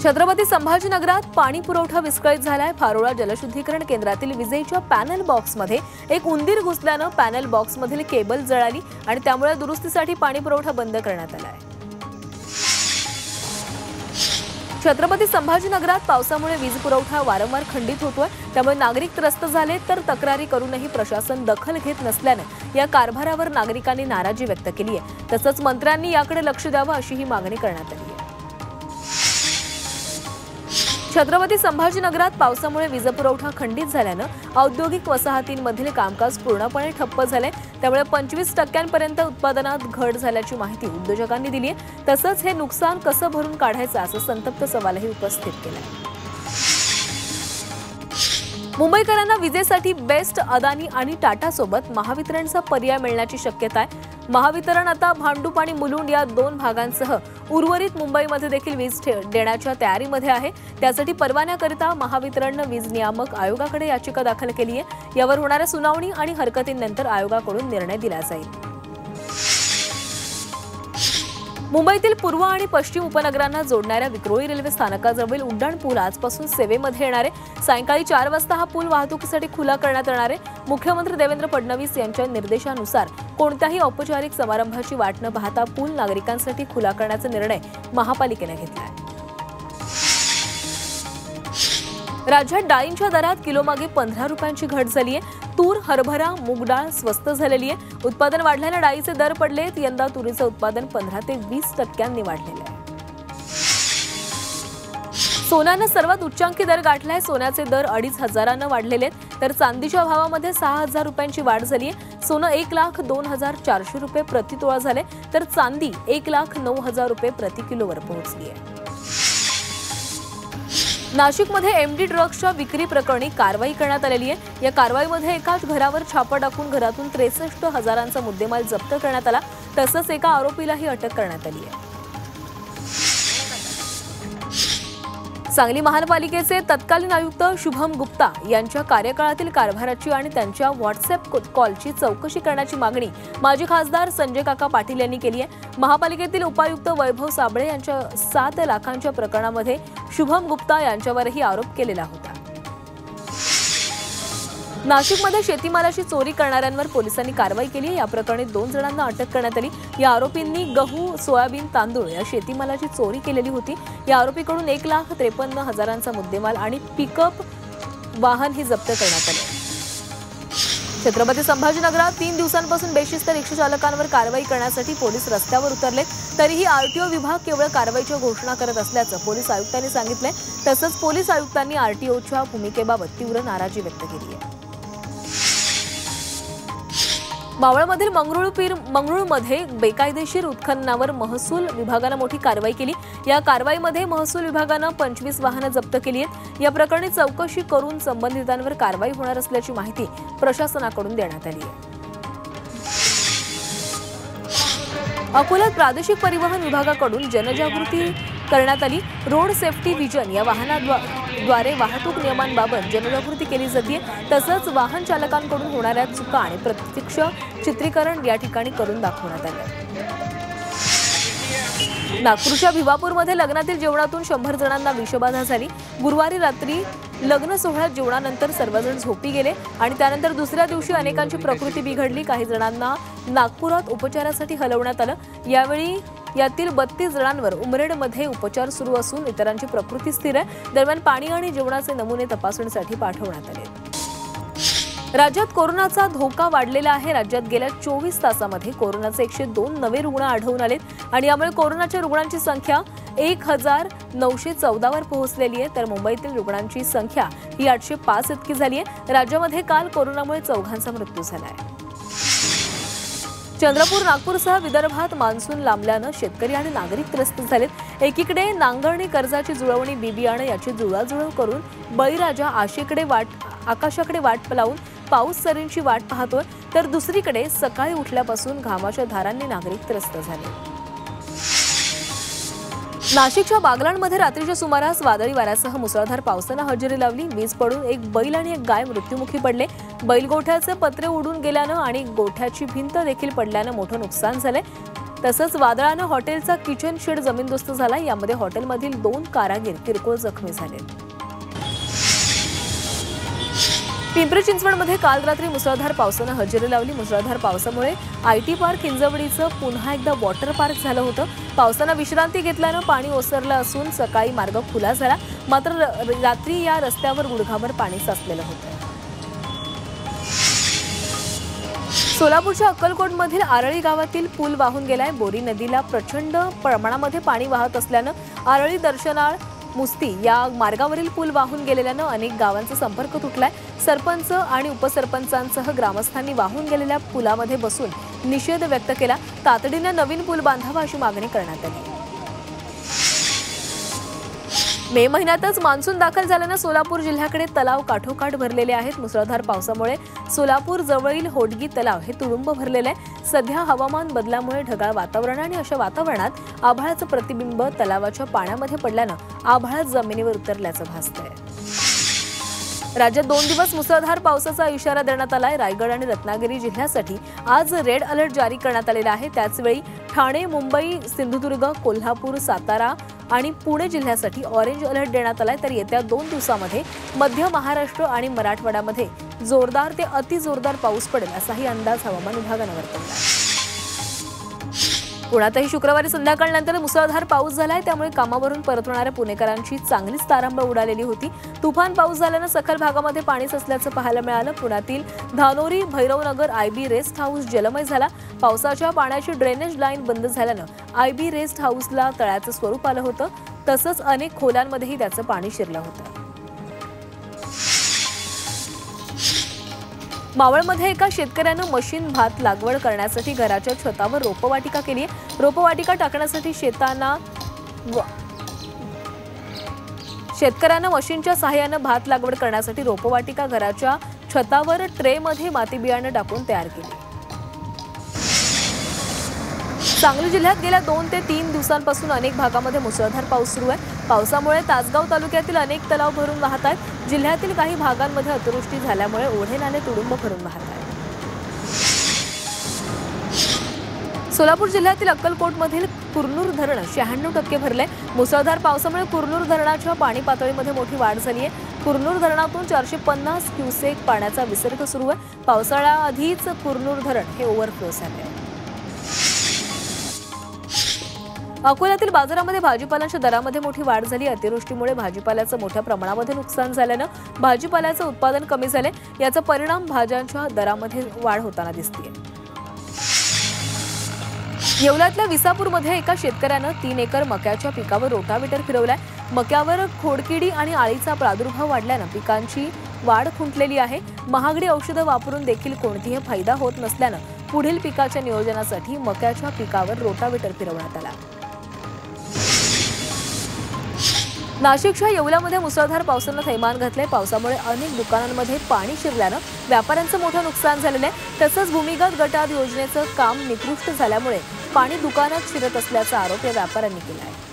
छत्रपती संभाजीनगरात पाणी पुरवठा विस्कळीत झालाय। फारोळा जलशुद्धीकरण केंद्रातील विजेच्या पॅनल बॉक्समध्ये एक उंदीर घुसल्याने पॅनल बॉक्समधील केबल जळाली आणि त्यामुळे दुरुस्तीसाठी पाणी पुरवठा बंद करण्यात आलाय। छत्रपती संभाजीनगरात पावसामुळे वीज पुरवठा वारंवार खंडित होतोय, त्यामुळे नागरिक त्रस्त झाले तर तक्रारी करूनही प्रशासन दखल घेत नसल्याने या कारभारावर नागरिकांनी नाराजी व्यक्त केली आहे। तसंच मंत्र्यांनी याकडे लक्ष द्यावं अशीही मागणी करण्यात आली आहे। छत्रपती संभाजीनगरात पावसामुळे वीज पुरवठा खंडित झाल्याने औद्योगिक वसाहतींमधील कामकाज पूर्णपणे ठप्प झाले, त्यामुळे 25% उत्पादनात घट झाल्याची माहिती उद्योजकांनी दिली आहे। तसंच हे नुकसान कसं भरून काढायचं असं संतप्त सवालही उपस्थित केलाय। मुंबईकरांना विजेसाठी बेस्ट अदानी आणि टाटा सोबत महावितरणचा पर्याय मिळण्याची शक्यता आहे। महावितरण आता भांडूप आणि मुलुंड या 2 भागांसह उर्वरित मुंबईमध्ये देखील वीज देण्याच्या तयारीमध्ये आहे। त्यासाठी परवान्याकरिता महावितरणने वीज नियामक आयोगाकडे याचिका दाखल केली आहे। यावर होणाऱ्या सुनावणी आणि हरकतींनंतर आयोगाकडून निर्णय दिला जाईल। मुंबईतील पूर्व आणि पश्चिम उपनगरांना जोडणाऱ्या विक्रोळी रेल्वे स्थानकाजवळील उड्डाण पूल आजपासून सेवेमध्ये येणार आहे। सायंकाळी 4 वाजता हा पूल वाहतुकीसाठी खुला करण्यात येणार आहे। मुख्यमंत्री देवेंद्र फडणवीस यांच्या निर्देशानुसार कोणत्याही औपचारिक समारंभाची वाट न पाहता पूल नागरिकांसाठी खुला करण्याचा निर्णय महापालिकेने घेतला आहे। राज्यात डाळींच्या दरात किलोमागे 15 रुपयांची घट झाली आहे। तूर, हरभरा, मूग डाळ स्वस्त झालेली आहे। उत्पादन वाढल्याने डाळीचे दर पडलेत। यंदा तुरीचे उत्पादन 15 ते 20% वाढलेले आहे। सोन्याने सर्वात उच्चांकी दर गाठलाय। सोन्याचे दर 2,500 वाढलेले आहेत, तर चांदीच्या भावामध्ये 6,000 रुपयांची वाढ झाली आहे। सोनं 1,02,400 रुपये प्रति तोळा झाले, तर चांदी 1,09,000 रुपये प्रति किलोवर पोहोचली आहे। नाशिकमध्ये एमडी ड्रग्सच्या विक्री प्रकरणी कारवाई करण्यात आलेली आहे। या कारवाईमध्ये एकाच घरावर छापा टाकून घरातून 63,000चा मुद्देमाल जप्त करण्यात आला। तसंच एका आरोपीलाही अटक करण्यात आली आहे। सांगली महानगरपालिकेचे तत्कालीन आयुक्त शुभम गुप्ता यांच्या कार्यकाळातील कारभाराची आणि त्यांच्या व्हॉट्सअप कॉलची चौकशी करण्याची मागणी माजी खासदार संजय काका पाटील यांनी केली आहे। महापालिकेतील उपायुक्त वैभव साबळे यांच्या 7 लाखांच्या प्रकरणामध्ये शुभम गुप्ता यांच्यावरही आरोप केलेला होता। नाशिकमध्ये शेतीमालाची चोरी करणाऱ्यांवर पोलिसांनी कारवाई केली। या प्रकरणी 2 जणांना अटक करण्यात आली। या आरोपींनी गहू, सोयाबीन, तांदूळ या शेतीमालाची चोरी केलेली होती। या आरोपीकडून 1,53,000चा मुद्देमाल आणि पिकअप वाहन ही जप्त करण्यात आले। छत्रपती संभाजीनगरात 3 दिवसांपासून बेशिस्त रिक्षा चालकांवर कारवाई करण्यासाठी पोलीस रस्त्यावर उतरले, तरीही आरटीओ विभाग केवळ कारवाईच्या घोषणा करत असल्याचं पोलीस आयुक्तांनी सांगितलंय। तसंच पोलीस आयुक्तांनी आरटीओच्या भूमिकेबाबत तीव्र नाराजी व्यक्त केली आहे। मावळमधील मंगरुळमध्ये बेकायदेशीर उत्खननावर महसूल विभागाने मोठी कारवाई केली। या कारवाईमध्ये महसूल विभागाने 25 वाहनं जप्त केली आहेत। या प्रकरणी चौकशी करून संबंधितांवर कारवाई होणार असल्याची माहिती प्रशासनाकडून देण्यात आली आहे। अकोल्यात प्रादेशिक परिवहन विभागाकडून जनजागृती करण्यात आली। रोड सेफ्टी व्हिजन या वाहनाद्वारे वाहतूक नियमांबाबत जनजागृती केली जाते। तसंच वाहन चालकांकडून होणाऱ्या चुका आणि प्रत्यक्ष चित्रीकरण या ठिकाणी करून दाखवण्यात आले। नागपूरच्या भिवापूरमध्ये लग्नातील जेवणातून 100 जणांना विषबाधा झाली। गुरुवारी रात्री लग्न सोहळ्यात जेवणानंतर सर्वजण झोपी गेले आणि त्यानंतर दुसऱ्या दिवशी अनेकांची प्रकृती बिघडली। काही जणांना नागपुरात उपचारासाठी हलवण्यात आलं। यावेळी यातील 32 जणांवर उमरेडमध्ये उपचार सुरू असून इतरांची प्रकृती स्थिर आहे। दरम्यान पाणी आणि जेवणाचे नमुने तपासणीसाठी पाठवण्यात आले। राज्यात कोरोनाचा धोका वाढलेला आहे। राज्यात गेल्या 24 तासामध्ये कोरोनाचे 102 नवे रुग्ण आढळून आलेत आणि यामुळे कोरोनाच्या रुग्णांची संख्या 1,914 वर पोहोचलेली आहे, तर मुंबईतील रुग्णांची संख्या ही 805 इतकी झाली आहे। राज्यामध्ये काल कोरोनामुळे 4 मृत्यू झाला आहे। चंद्रपूर, नागपूरसह विदर्भात मान्सून लांबल्यानं शेतकरी आणि नागरिक त्रस्त झालेत। एकीकडे नांगरणी कर्जाची जुळवणी बिबियाणं याची जुळवाजुळव करून बळीराजा आकाशाकडे वाट लावून पाऊस सरींची वाट पाहतोय, तर दुसरीकडे सकाळी उठल्यापासून घामाच्या धारांनी नागरिक त्रस्त झाले। नाशिकच्या बागलाणमध्ये रात्रीच्या सुमारास वादळी वाऱ्यासह मुसळधार पावसाने हजेरी लावली। वीज पडून एक बैल आणि एक गाय मृत्युमुखी पडले। बैल गोठ्याचे पत्रे उडून गेल्यानं आणि गोठ्याची भिंत देखील पडल्यानं मोठं नुकसान झाले। तसंच वादळानं हॉटेलचा किचन शेड जमीनदोस्त झाला। यामध्ये हॉटेलमधील 2 कारागीर किरकोळ जखमी झाले। पिंपरी चिंचवडमध्ये काल रात्री मुसळधार पावसानं हजेरी लावली। मुसळधार पावसामुळे आयटी पार्क हिंजवडीचं पुन्हा एकदा वॉटर पार्क झालं होतं। पावसानं विश्रांती घेतल्यानं पाणी ओसरलं असून सकाळी मार्ग खुला झाला, मात्र रात्री या रस्त्यावर गुडघाभर पाणी साचलेलं होतं। सोलापूरच्या अक्कलकोटमधील आरळी गावातील पूल वाहून गेलाय। बोरी नदीला प्रचंड प्रमाणामध्ये पाणी वाहत असल्यानं आरळी दर्शनाळ मुस्ती या मार्गावरील पूल वाहून गेलेल्यानं अनेक गावांचा संपर्क तुटलाय। सरपंच आणि उपसरपंचांसह ग्रामस्थांनी वाहून गेलेल्या पुलामध्ये बसून निषेध व्यक्त केला। तातडीनं नवीन पूल बांधावा अशी मागणी करण्यात आली। मे महिन्यातच मान्सून दाखल झाल्यानं सोलापूर जिल्ह्याकडे तलाव काठोकाठ भरलेले आहेत। मुसळधार पावसामुळे सोलापूर जवळील होडगी तलाव हे तुडुंब भरलेले आहे। सध्या हवामान बदलामुळे ढगाळ वातावरण आणि अशा वातावरणात आभाळाचं प्रतिबिंब तलावाच्या पाण्यामध्ये पडल्यानं आभाळ जमिनीवर उतरल्याचं भासतंय। राज्यात 2 दिवस मुसळधार पावसाचा इशारा देण्यात आलाय। रायगड आणि रत्नागिरी जिल्ह्यासाठी आज रेड अलर्ट जारी करण्यात आलेला आहे। त्याचवेळी ठाणे, मुंबई, सिंधुदुर्ग, कोल्हापूर, सातारा आणि पुणे जिल्ह्यासाठी ऑरेंज अलर्ट देण्यात आलाय। तर येत्या 2 दिवसांमध्ये मध्य महाराष्ट्र आणि मराठवाड्यामध्ये जोरदार ते अतिजोरदार पाऊस पडेल असाही अंदाज हवामान विभागानं वर्तवला आहे। पुण्यातही शुक्रवारी संध्याकाळनंतर मुसळधार पाऊस झालाय, त्यामुळे कामावरून परतणाऱ्या पुणेकरांची चांगलीच तारांबळ उडालेली होती। तुफान पाऊस झाल्यानं सखल भागामध्ये पाणी साचल्याचं पाहायला मिळालं। पुण्यातील Dhanori, Bhairav Nagar IB rest house जलमय झाला। पावसाच्या पाण्याची ड्रेनेज लाईन बंद झाल्यानं आयबी रेस्ट हाऊसला तळ्याचं स्वरूप आलं होतं, तसंच अनेक खोल्यांमध्येही त्याचं पाणी शिरलं होतं। मावळमध्ये एका शेतकऱ्यानं मशीन भात लागवड करण्यासाठी घराच्या छतावर रोपवाटिका केली आहे। रोपवाटिका टाकण्यासाठी शेतकऱ्यानं मशीनच्या सहाय्यानं भात लागवड करण्यासाठी रोपवाटिका घराच्या छतावर ट्रेमध्ये माती बियाणं टाकून तयार केली। सांगली जिल्ह्यात गेल्या 2 ते 3 दिवसांपासून अनेक भागामध्ये मुसळधार पाऊस सुरू आहे। पावसामुळे तासगाव तालुक्यातील अनेक तलाव भरून वाहत आहेत। जिल्ह्यातील काही भागांमध्ये अतिवृष्टी झाल्यामुळे ओढे नाले तुडुंब भरून वाहत आहेत। सोलापूर जिल्ह्यातील अक्कलकोटमधील कुरनूर धरण 96% भरले। मुसळधार पावसामुळे कुरनूर धरणाच्या पाणी पातळीमध्ये मोठी वाढ झाली आहे। कुरनूर धरणातून 450 क्युसेक पाण्याचा विसर्ग सुरू आहे। पावसाळ्याआधीच कुरनूर धरण हे ओव्हरफ्लो झाले आहे। अकोल्यातील बाजारामध्ये भाजीपाल्याच्या दरामध्ये मोठी वाढ झाली। अतिवृष्टीमुळे भाजीपाल्याचं मोठ्या प्रमाणामध्ये नुकसान झाल्यानं भाजीपाल्याचं उत्पादन कमी झाले। याचा परिणाम भाज्यांच्या दरामध्ये वाढ होताना दिसते। येवल्यातल्या विसापूरमध्ये एका शेतकऱ्यानं 3 एकर मक्याच्या पिकावर रोटावेटर फिरवलाय। मक्यावर खोडकिडी आणि आळीचा प्रादुर्भाव वाढल्यानं पिकांची वाढ खुंटलेली आहे। महागडी औषधं वापरून देखील कोणतीही फायदा होत नसल्यानं पुढील पिकाच्या नियोजनासाठी मक्याच्या पिकावर रोटावेटर फिरवण्यात आला। नाशिकच्या येवल्यामध्ये मुसळधार पावसानं थैमान घातले। पावसामुळे अनेक दुकानांमध्ये पाणी शिरल्यानं व्यापाऱ्यांचं मोठं नुकसान झालेलं आहे। तसंच भूमिगत गटार योजनेचं काम निकृष्ट झाल्यामुळे पाणी दुकानात शिरत असल्याचा आरोप या व्यापाऱ्यांनी केला आहे।